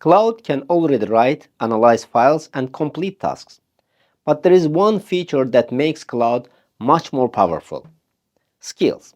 Claude can already write, analyze files, and complete tasks. But there is one feature that makes Claude much more powerful: skills.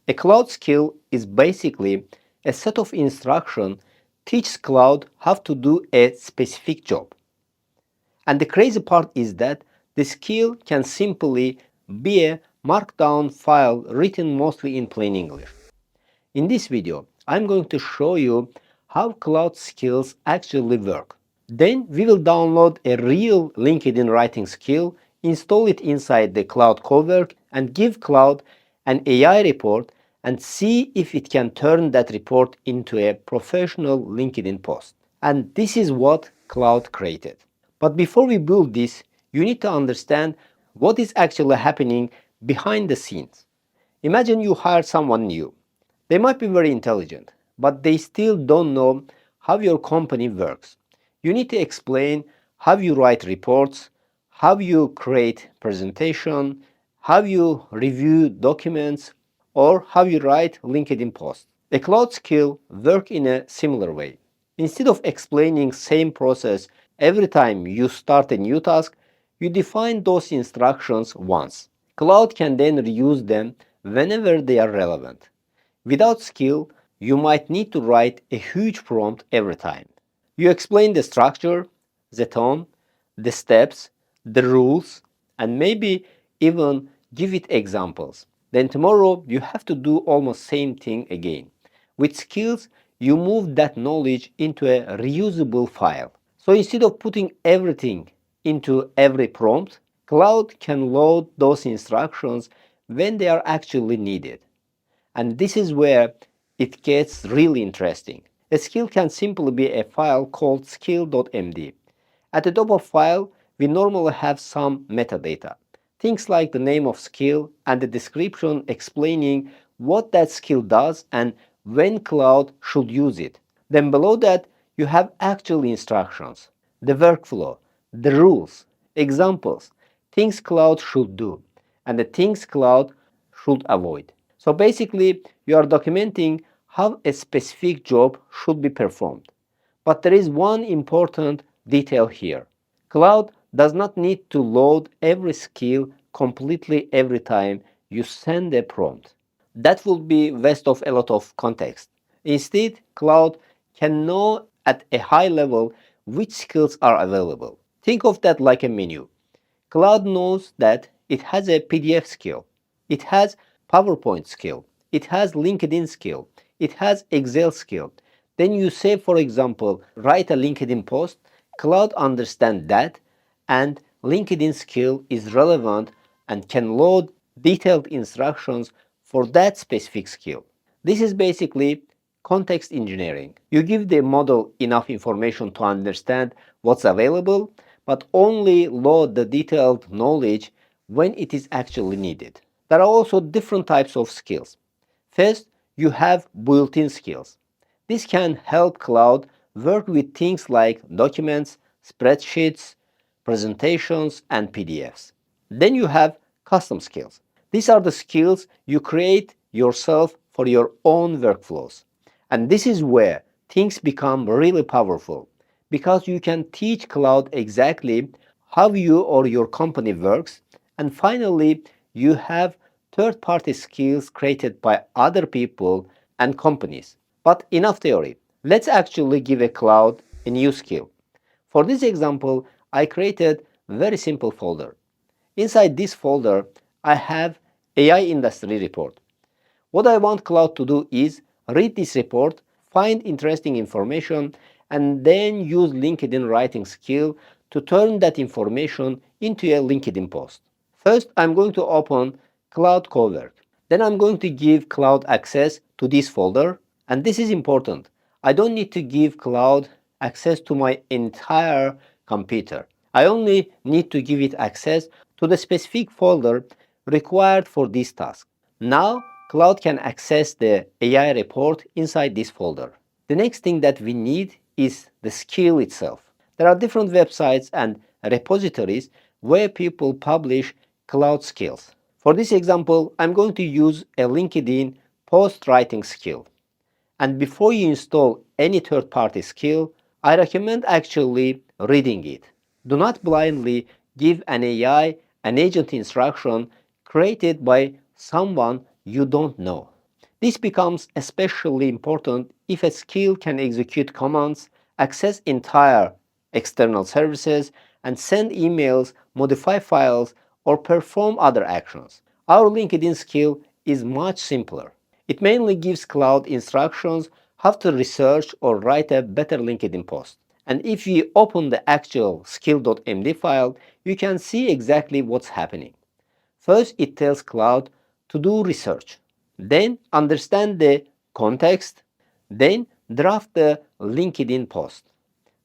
A Claude skill is basically a set of instructions teaches Claude how to do a specific job. And the crazy part is that the skill can simply be a markdown file written mostly in plain English. In this video, I'm going to show you how Claude skills actually work. Then we will download a real LinkedIn writing skill, install it inside the Claude Cowork, and give Claude an AI report and see if it can turn that report into a professional LinkedIn post. And this is what Claude created. But before we build this, you need to understand what is actually happening behind the scenes. Imagine you hire someone new. They might be very intelligent, but they still don't know how your company works. You need to explain how you write reports, how you create presentation, how you review documents, or how you write LinkedIn posts. A Claude skill works in a similar way. Instead of explaining same process every time you start a new task, you define those instructions once. Claude can then reuse them whenever they are relevant. Without skill, you might need to write a huge prompt every time. You explain the structure, the tone, the steps, the rules, and maybe even give it examples. Then tomorrow you have to do almost same thing again. With skills, you move that knowledge into a reusable file. So instead of putting everything into every prompt, Claude can load those instructions when they are actually needed. And this is where it gets really interesting. A skill can simply be a file called SKILL.md. At the top of file, we normally have some metadata. Things like the name of skill and the description explaining what that skill does and when Claude should use it. Then below that, you have actual instructions, the workflow, the rules, examples, things Claude should do, and the things Claude should avoid. So basically, you are documenting how a specific job should be performed. But there is one important detail here. Claude does not need to load every skill completely every time you send a prompt. That would be waste of a lot of context. Instead, Claude can know at a high level which skills are available. Think of that like a menu. Claude knows that it has a PDF skill, it has PowerPoint skill, it has LinkedIn skill, it has Excel skill. Then you say, for example, write a LinkedIn post, Claude understands that, and LinkedIn skill is relevant and can load detailed instructions for that specific skill. This is basically context engineering. You give the model enough information to understand what's available, but only load the detailed knowledge when it is actually needed. There are also different types of skills. First, you have built-in skills. This can help Claude work with things like documents, spreadsheets, presentations, and PDFs. Then you have custom skills. These are the skills you create yourself for your own workflows. And this is where things become really powerful, because you can teach Claude exactly how you or your company works. And finally, you have third-party skills created by other people and companies. But enough theory. Let's actually give a Claude a new skill. For this example, I created a very simple folder. Inside this folder, I have AI industry report. What I want Claude to do is read this report, find interesting information, and then use LinkedIn writing skill to turn that information into a LinkedIn post. First, I'm going to open Claude Cowork. Then I'm going to give Claude access to this folder. And this is important. I don't need to give Claude access to my entire computer. I only need to give it access to the specific folder required for this task. Now, Claude can access the AI report inside this folder. The next thing that we need is the skill itself. There are different websites and repositories where people publish Claude skills. For this example, I'm going to use a LinkedIn post writing skill. And before you install any third-party skill, I recommend actually reading it. Do not blindly give an AI an agent instruction created by someone you don't know. This becomes especially important if a skill can execute commands, access entire external services, and send emails, modify files, or perform other actions. Our LinkedIn skill is much simpler. It mainly gives Claude instructions how to research or write a better LinkedIn post. And if you open the actual skill.md file, you can see exactly what's happening. First, it tells Claude to do research, then understand the context, then draft the LinkedIn post,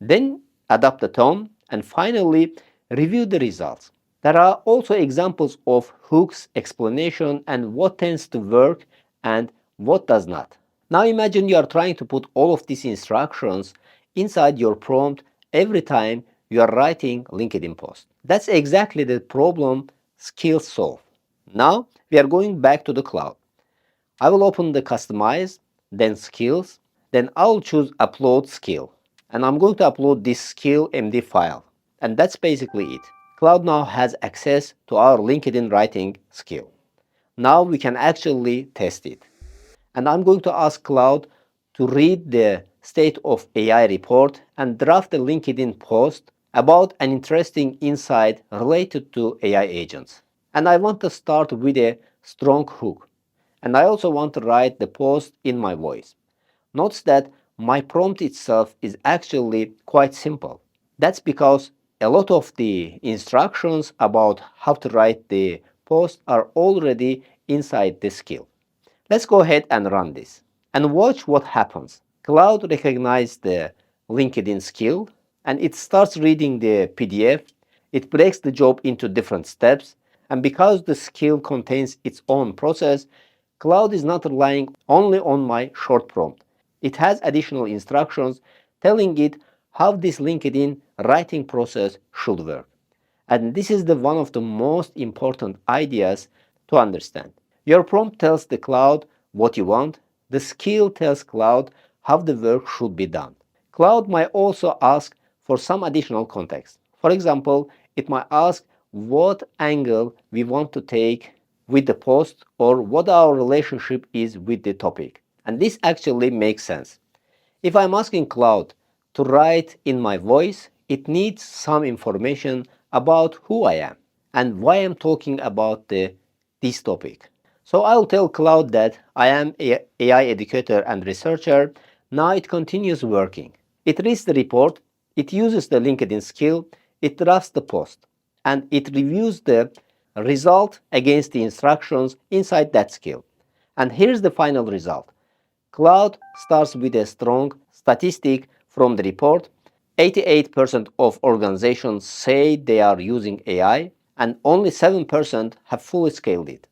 then adapt the tone, and finally review the results. There are also examples of hooks, explanation, and what tends to work and what does not. Now imagine you are trying to put all of these instructions inside your prompt every time you are writing LinkedIn post. That's exactly the problem Skills solve. Now we are going back to the cloud. I will open the Customize, then Skills, then I will choose Upload Skill. And I'm going to upload this SKILL.md file. And that's basically it. Cloud now has access to our LinkedIn writing skill. Now we can actually test it. And I'm going to ask Cloud to read the State of AI report and draft a LinkedIn post about an interesting insight related to AI agents. And I want to start with a strong hook. And I also want to write the post in my voice. Notice that my prompt itself is actually quite simple. That's because a lot of the instructions about how to write the post are already inside the skill. Let's go ahead and run this and watch what happens. Cloud recognizes the LinkedIn skill and it starts reading the PDF. It breaks the job into different steps, and because the skill contains its own process, Cloud is not relying only on my short prompt. It has additional instructions telling it how this LinkedIn writing process should work. And this is one of the most important ideas to understand. Your prompt tells the cloud what you want. The skill tells cloud how the work should be done. Cloud might also ask for some additional context. For example, it might ask what angle we want to take with the post or what our relationship is with the topic. And this actually makes sense. If I'm asking Cloud to write in my voice, it needs some information about who I am and why I'm talking about this topic. So I'll tell Cloud that I am an AI educator and researcher. Now it continues working. It reads the report, it uses the LinkedIn skill, it drafts the post, and it reviews the result against the instructions inside that skill. And here's the final result. Cloud starts with a strong statistic from the report. 88% of organizations say they are using AI, and only 7% have fully scaled it.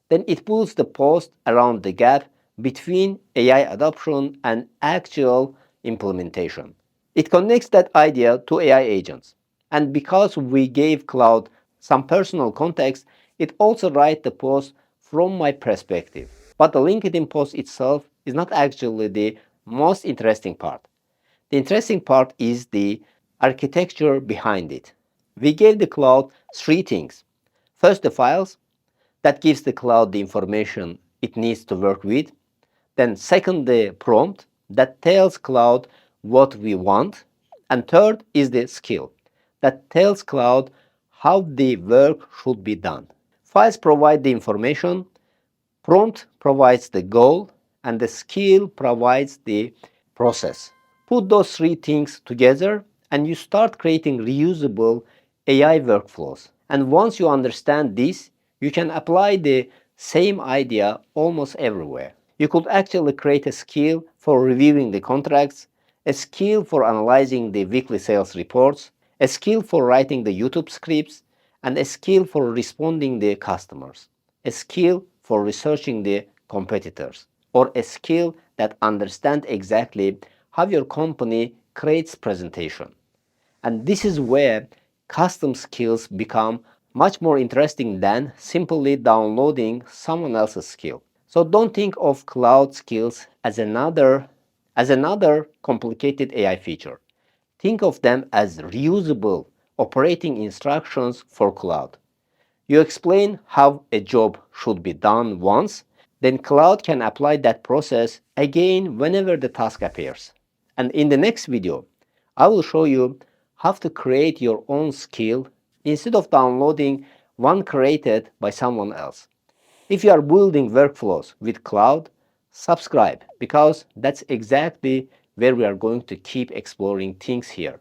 Then it pulls the post around the gap between AI adoption and actual implementation. It connects that idea to AI agents. And because we gave Cloud some personal context, it also writes the post from my perspective. But the LinkedIn post itself is not actually the most interesting part. The interesting part is the architecture behind it. We gave the cloud three things. First, the files, that gives the cloud the information it needs to work with. Then second, the prompt that tells cloud what we want. And third is the skill that tells cloud how the work should be done. Files provide the information, prompt provides the goal, and the skill provides the process. Put those three things together and you start creating reusable AI workflows. And once you understand this, you can apply the same idea almost everywhere. You could actually create a skill for reviewing the contracts, a skill for analyzing the weekly sales reports, a skill for writing the YouTube scripts, and a skill for responding to customers, a skill for researching the competitors, or a skill that understands exactly how your company creates presentation. And this is where custom skills become much more interesting than simply downloading someone else's skill. So don't think of cloud skills as another complicated AI feature. Think of them as reusable operating instructions for Claude. You explain how a job should be done once, then Claude can apply that process again whenever the task appears. And in the next video, I will show you how to create your own skill instead of downloading one created by someone else. If you are building workflows with Claude, subscribe because that's exactly where we are going to keep exploring things here.